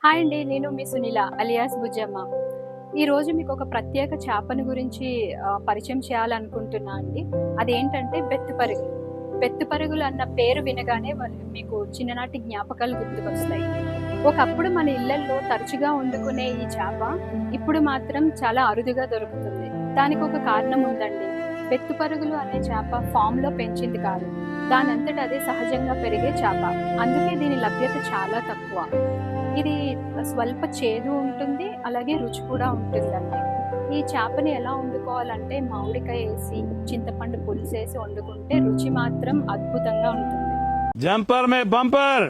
Hi అండి. నేను మీ Sunila alias Bujjamma. ఈరోజు మీకొక ప్రత్యేక చేపను గురించి పరిచయం చేయాలనుకుంటున్నా అండి. అదేంటంటే బెత్తుపరుగులు. బెత్తుపరుగులు అన్న పేరు వినగానే మీకు చిన్ననాటి జ్ఞాపకాలు గుర్తుకొస్తాయి. ఒకప్పుడు మన ఇళ్లల్లో తరచుగా వండుకునే ఈ చేప ఇప్పుడు మాత్రం చాలా అరుదుగా దొరుకుతుంది. దానికొక కారణం ఉందండి. బెత్తుపరుగులు అనే చేప ఫామ్‌లో పెంచింది కాదు. దానంతట అదే సహజంగా పెరిగే చేప. అందుకే దీని లభ్యత చాలా తక్కువ. ఇది స్వల్ప చేదు ఉంటుంది. అలాగే రుచి కూడా ఉంటుందండి. ఈ చేపని ఎలా వండుకోవాలంటే మామిడికాయ ఏసి, చింతపండు పులుసేసి వండుకుంటే రుచి మాత్రం అద్భుతంగా ఉంటుంది. జంపర్ మే బంపర్.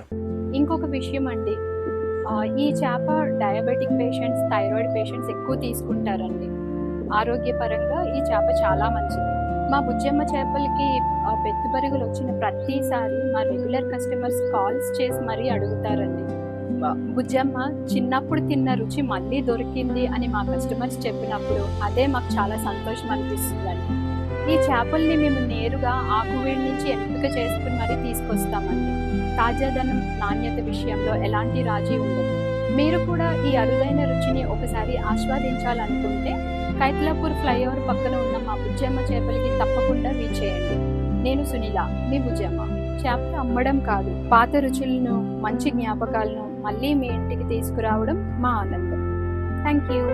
ఇంకొక విషయం అండి. ఈ చేప డయాబెటిక్ పేషెంట్స్, థైరాయిడ్ పేషెంట్స్ ఎక్కువ తీసుకుంటారండి. ఆరోగ్యపరంగా ఈ చేప చాలా మంచిది. మా బుజ్జమ్మ చేపలకి పెట్టుబరుగులొచ్చిన ప్రతిసారి మా రెగ్యులర్ కస్టమర్స్ కాల్స్ చేసి మరీ అడుగుతారండి. బుజ్జమ్మ చిన్నప్పుడు తిన్న రుచి మళ్ళీ దొరికింది అని మా కస్టమర్స్ చెప్పినప్పుడు అదే మాకు చాలా సంతోషం అనిపిస్తుందండి. ఈ చేపల్ని మేము నేరుగా ఆకువేడి నుంచి ఎంపిక చేసుకుని మరీ తీసుకొస్తామండి. తాజాదనం, నాణ్యత విషయంలో ఎలాంటి రాజీ ఉండదు. మీరు కూడా ఈ అరుదైన రుచిని ఒకసారి ఆస్వాదించాలనుకుంటే కైతలాపూర్ ఫ్లైఓవర్ పక్కన ఉన్న మా బుజ్జమ్మ చేపలకి తప్పకుండా రీచ్ చేయండి. నేను సునీల, మీ బుజ్జమ్మ. చేపలు అమ్మడం కాదు, పాత రుచులను, మంచి జ్ఞాపకాలను మళ్ళీ మీ ఇంటికి తీసుకురావడం మా ఆనందం. Thank you.